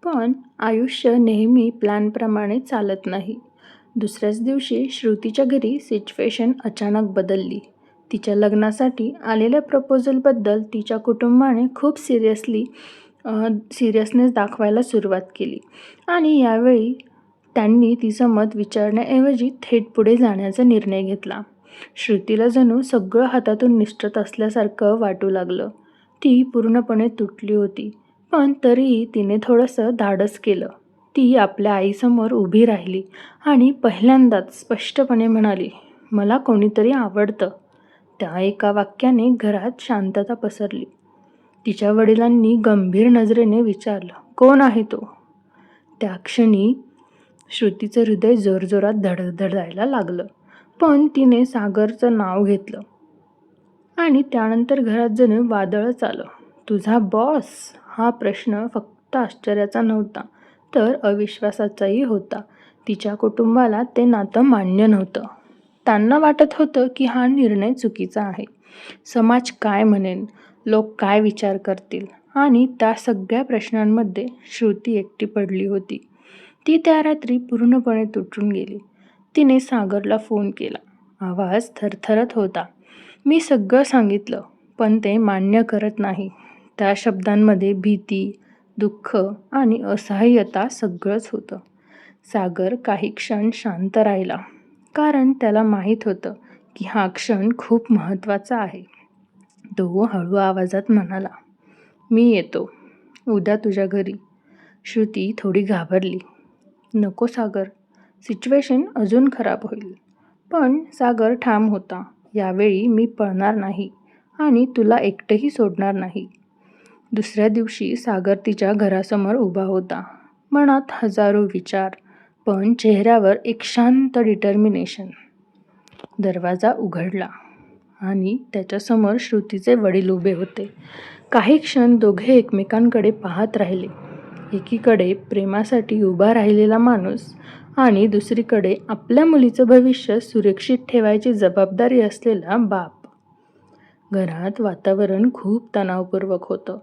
पण आयुष्य नेहमी प्लॅनप्रमाणे चालत नाही. दुसऱ्याच दिवशी श्रुतीच्या घरी सिच्युएशन अचानक बदलली. तिच्या लग्नासाठी आलेल्या प्रपोजलबद्दल तिच्या कुटुंबाने खूप सिरियसनेस दाखवायला सुरुवात केली आणि यावेळी त्यांनी तिचं मत विचारण्याऐवजी थेट पुढे जाण्याचा निर्णय घेतला. श्रुतीला जणू सगळं हातातून निसटत असल्यासारखं वाटू लागलं. ती पूर्णपणे तुटली होती, पण तरीही तिने थोडंसं धाडस केलं. ती आपल्या आईसमोर उभी राहिली आणि पहिल्यांदाच स्पष्टपणे म्हणाली, "मला कोणीतरी आवडतं." त्या एका वाक्याने घरात शांतता पसरली. तिच्या वडिलांनी गंभीर नजरेने विचारलं, "कोण आहे तो?" त्या क्षणी श्रुतीचं हृदय जोरजोरात धडधडायला लागलं. पण तिने सागरचं नाव घेतलं आणि त्यानंतर घरात जणू वादळच आलं. "तुझा बॉस?" हा प्रश्न फक्त आश्चर्याचा नव्हता, तर अविश्वासाचाही होता. तिच्या कुटुंबाला ते नातं मान्य नव्हतं. त्यांना वाटत होतं की हा निर्णय चुकीचा आहे. समाज काय म्हणेल, लोक काय विचार करतील, आणि त्या सगळ्या प्रश्नांमध्ये श्रुती एकटी पडली होती. ती त्या रात्री पूर्णपणे तुटून गेली. तिने सागरला फोन केला. आवाज थरथरत होता. "मी सगळं सांगितलं, पण ते मान्य करत नाही." त्या शब्दांमध्ये भीती, दुःख आणि असहाय्यता सगळंच होतं. सागर काही क्षण शांत राहिला, कारण त्याला माहीत होतं की हा क्षण खूप महत्त्वाचा आहे. तो हळू आवाजात म्हणाला, "मी येतो उद्या तुझ्या घरी." श्रुती थोडी घाबरली. "नको सागर, सिच्युएशन अजून खराब होईल." पण सागर ठाम होता, "यावेळी मी पळणार नाही आणि तुला एकटंही सोडणार नाही." दुसऱ्या दिवशी सागर तिच्या घरासमोर उभा होता. मनात हजारो विचार, पण चेहऱ्यावर एक शांत डिटर्मिनेशन. दरवाजा उघडला आणि त्याच्यासमोर श्रुतीचे वडील उभे होते. काही क्षण दोघे एकमेकांकडे पाहत राहिले. एकीकडे प्रेमासाठी उभा राहिलेला माणूस आणि दुसरीकडे आपल्या मुलीचं भविष्य सुरक्षित ठेवायची जबाबदारी असलेला बाप. घरात वातावरण खूप तणावपूर्वक होतं.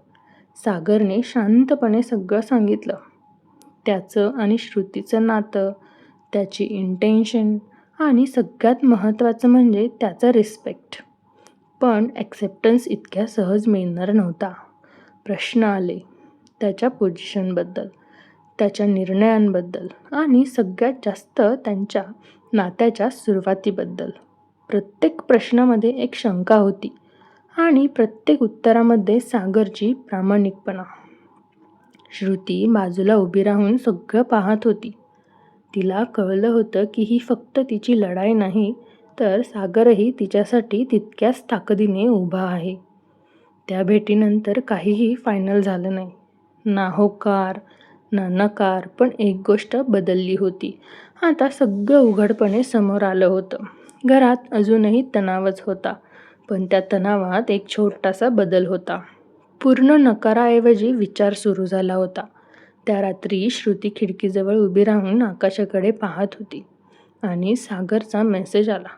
सागरने शांतपणे सगळं सांगितलं. त्याचं आणि श्रुतीचं नातं, त्याची इंटेन्शन आणि सगळ्यात महत्त्वाचं म्हणजे त्याचा रिस्पेक्ट. पण ॲक्सेप्टन्स इतक्या सहज मिळणार नव्हता. प्रश्न आले त्याच्या पोझिशनबद्दल, त्याच्या निर्णयांबद्दल आणि सगळ्यात जास्त त्यांच्या नात्याच्या सुरुवातीबद्दल. प्रत्येक प्रश्नामध्ये एक शंका होती आणि प्रत्येक उत्तरामध्ये सागरची प्रामाणिकपणा. श्रुती बाजूला उभी राहून सगळं पाहत होती. तिला कळलं होतं की ही फक्त तिची लढाई नाही, तर सागरही तिच्यासाठी तितक्याच ताकदीने उभा आहे. त्या भेटीनंतर काहीही फायनल झालं नाही. ना होकार ना नकार, पण एक गोष्ट बदलली होती. आता सगळं उघडपणे समोर आलं होतं. घरात अजूनही तणावच होता, पण त्या तणावात एक छोटासा बदल होता. पूर्ण नकाराऐवजी विचार सुरू झाला होता. त्या रात्री श्रुती खिडकीजवळ उभी राहून आकाशाकडे पाहत होती आणि सागरचा मेसेज आला.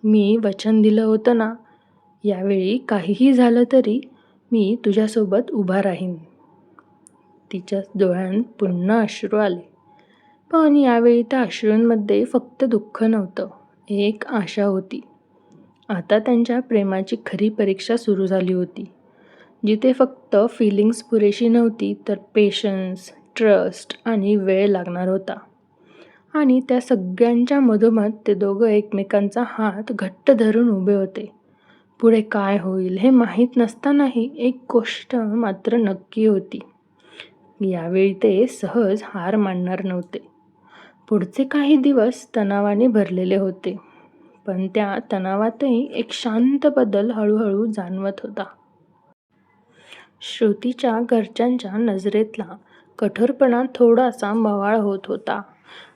"मी वचन दिलं होतं ना, यावेळी काहीही झालं तरी मी तुझ्यासोबत उभा राहीन." तिच्या डोळ्यांत पुन्हा अश्रू आले. पण यावेळी त्या अश्रूंमध्ये फक्त दुःख नव्हतं, एक आशा होती. आता त्यांच्या प्रेमाची खरी परीक्षा सुरू झाली होती, जिथे फक्त फिलिंग्स पुरेशी नव्हती, तर पेशन्स, ट्रस्ट आणि वेळ लागणार होता. आणि त्या सगळ्यांच्या मधोमध ते दोघं एकमेकांचा हात घट्ट धरून उभे होते. पुढे काय होईल हे माहीत नसतानाही एक गोष्ट मात्र नक्की होती, यावेळी ते सहज हार मानणार नव्हते. पुढचे काही दिवस तणावाने भरलेले होते, पण त्या तणावातही एक शांत बदल हळूहळू जाणवत होता. श्रुतीच्या घरच्यांच्या नजरेतला कठोरपणा थोडासा मवाळ होत होता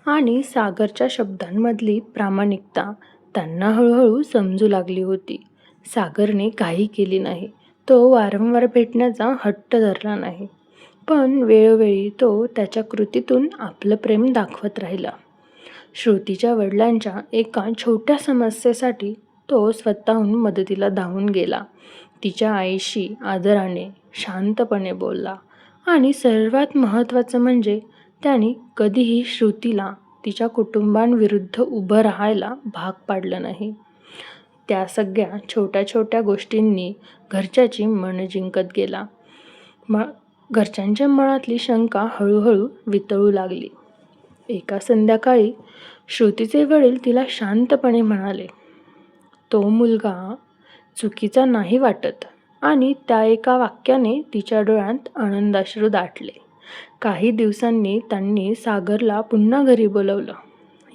आणि सागरच्या शब्दांमधली प्रामाणिकता त्यांना हळूहळू समजू लागली होती. सागरने काही केली नाही, तो वारंवार भेटण्याचा हट्ट धरला नाही, पण वेळोवेळी तो त्याच्या कृतीतून आपलं प्रेम दाखवत राहिला. श्रुतीच्या वडिलांच्या एका छोट्या समस्येसाठी तो स्वतःहून मदतीला धावून गेला. तिच्या आईशी आदराने, शांतपणे बोलला आणि सर्वात महत्त्वाचं म्हणजे त्याने कधीही श्रुतीला तिच्या कुटुंबांविरुद्ध उभं राहायला भाग पाडलं नाही. त्या सगळ्या छोट्या छोट्या गोष्टींनी घरच्याची मनं जिंकत गेला. घरच्यांच्या मनातली शंका हळूहळू वितळू लागली. एका संध्याकाळी श्रुतीचे वडील तिला शांतपणे म्हणाले, तो मुलगा चुकीचा नाही वाटत. आणि त्या एका वाक्याने तिच्या डोळ्यात आनंदाश्रू दाटले. काही दिवसांनी त्यांनी सागरला पुन्हा घरी बोलवलं.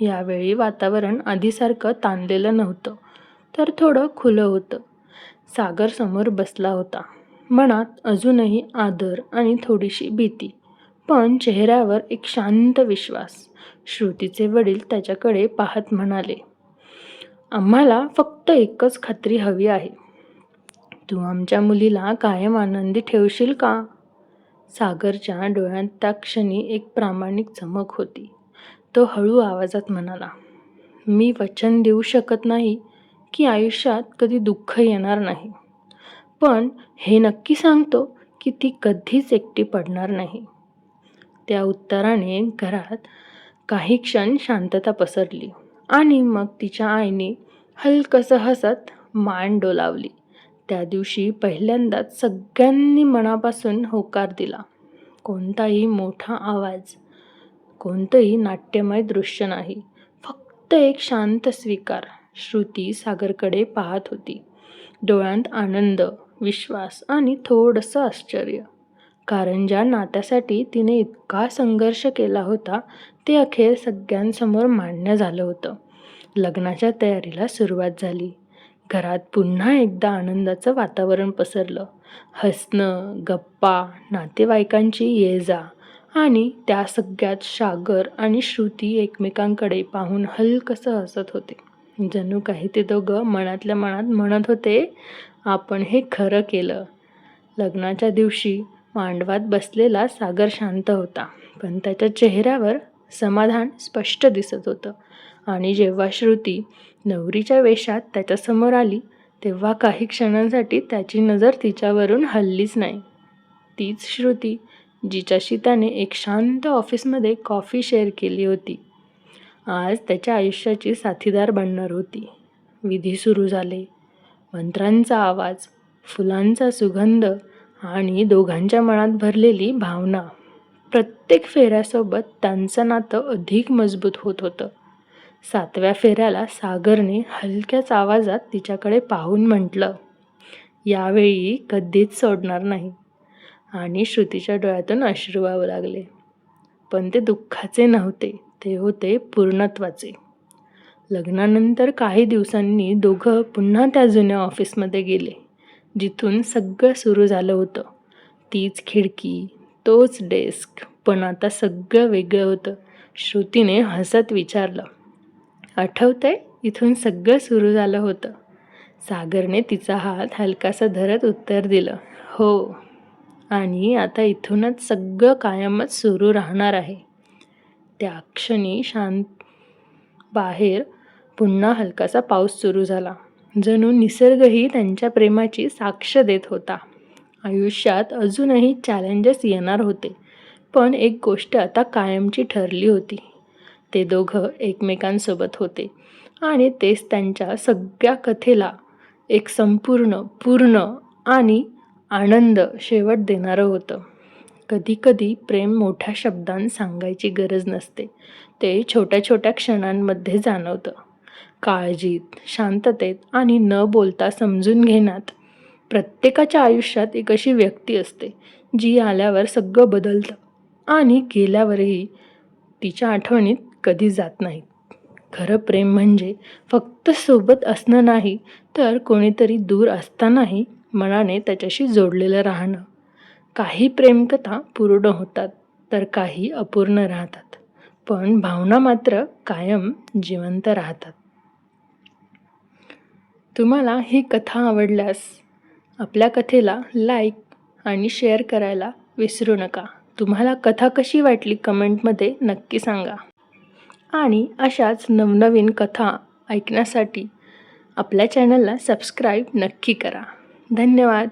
यावेळी वातावरण आधीसारखं ताणलेलं नव्हतं, तर थोडं खुलं होतं. सागर समोर बसला होता. मनात अजूनही आदर आणि थोडीशी भीती, पण चेहऱ्यावर एक शांत विश्वास. श्रुतीचे वडील त्याच्याकडे पाहत म्हणाले, आम्हाला फक्त एकच खात्री हवी आहे. तू आमच्या मुलीला कायम आनंदी ठेवशील का? सागरच्या डोळ्यात त्या क्षणी एक प्रामाणिक चमक होती. तो हळू आवाजात म्हणाला, मी वचन देऊ शकत नाही की आयुष्यात कधी दुःख येणार नाही, पण हे नक्की सांगतो की ती कधीच एकटी पडणार नाही. त्या उत्तराने घरात काही क्षण शांतता पसरली आणि मग तिच्या आईने हलकसं हसत मान डोलावली. त्या दिवशी पहिल्यांदाच सगळ्यांनी मनापासून होकार दिला. कोणताही मोठा आवाज, कोणतंही नाट्यमय दृश्य नाही, फक्त एक शांत स्वीकार. श्रुती सागरकडे पाहत होती, डोळ्यात आनंद, विश्वास आणि थोडंसं आश्चर्य. कारण ज्या नात्यासाठी तिने इतका संघर्ष केला होता ते अखेर सगळ्यांसमोर मान्य झालं होतं. लग्नाच्या तयारीला सुरुवात झाली. घरात पुन्हा एकदा आनंदाचं वातावरण पसरलं. हसणं, गप्पा, नातेवाईकांची ये-जा आणि त्या सगळ्यात सागर आणि श्रुती एकमेकांकडे पाहून हलकसं हसत होते. जणू काही ते दोघं मनातल्या मनात म्हणत होते, आपण हे खरं केलं. लग्नाच्या दिवशी मांडवात बसलेला सागर शांत होता, पण त्याच्या चेहऱ्यावर समाधान स्पष्ट दिसत होतं. आणि जेव्हा श्रुती नवरीच्या वेशात त्याच्यासमोर आली, तेव्हा काही क्षणांसाठी त्याची नजर तिच्यावरून हललीच नाही. तीच श्रुती जिच्याशी त्याने एक शांत ऑफिसमध्ये कॉफी शेअर केली होती, आज त्याच्या आयुष्याची साथीदार बनणार होती. विधी सुरू झाले. मंत्रांचा आवाज, फुलांचा सुगंध आणि दोघांच्या मनात भरलेली भावना. प्रत्येक फेऱ्यासोबत त्यांचं नातं अधिक मजबूत होत होतं. 7व्या फेऱ्याला सागरने हलक्याच आवाजात तिच्याकडे पाहून म्हटलं, यावेळी कधीच सोडणार नाही. आणि श्रुतीच्या डोळ्यातून अश्रू वाहू लागले. पण ते दुःखाचे नव्हते, ते होते पूर्णत्वाचे. लग्नानंतर काही दिवसांनी दोघं पुन्हा त्या जुन्या ऑफिसमध्ये गेले, जिथून सगळं सुरू झालं होतं. तीच खिडकी, तोच डेस्क, पण आता सगळं वेगळं होतं. श्रुतीने हसत विचारलं, आठवतंय इथून सगळं सुरू झालं होतं? सागरने तिचा हात हलकासा धरत उत्तर दिलं, हो. आणि आता इथूनच सगळं कायमच सुरू राहणार आहे. त्या क्षणी बाहेर पुन्हा हलकासा पाऊस सुरू झाला. जणू निसर्गही त्यांच्या प्रेमाची साक्ष देत होता. आयुष्यात अजूनही चॅलेंजेस येणार होते, पण एक गोष्ट आता कायमची ठरली होती. ते दोघं एकमेकांसोबत होते आणि तेच त्यांच्या सगळ्या कथेला एक संपूर्ण, पूर्ण आणि आनंद शेवट देणारं होतं. कधीकधी प्रेम मोठ्या शब्दांत सांगायची गरज नसते, ते छोट्या छोट्या क्षणांमध्ये जाणवतं. काळजीत, शांततेत आणि न बोलता समजून घेण्यात. प्रत्येकाच्या आयुष्यात एक अशी व्यक्ती असते, जी आल्यावर सगळं बदलतं आणि गेल्यावरही तिच्या आठवणीत कधी जात नाहीत. खरं प्रेम म्हणजे फक्त सोबत असणं नाही, तर कोणीतरी दूर असतानाही मनाने त्याच्याशी जोडलेलं राहणं. काही प्रेमकथा पूर्ण होतात, तर काही अपूर्ण राहतात, पण भावना मात्र कायम जिवंत राहतात. तुम्हाला ही कथा आवडल्यास आपल्या कथेला लाईक आणि शेअर करायला विसरू नका. तुम्हाला कथा कशी वाटली कमेंटमध्ये नक्की सांगा. आणि अशाच नवनवीन कथा ऐकण्यासाठी आपल्या चॅनलला सबस्क्राईब नक्की करा. धन्यवाद.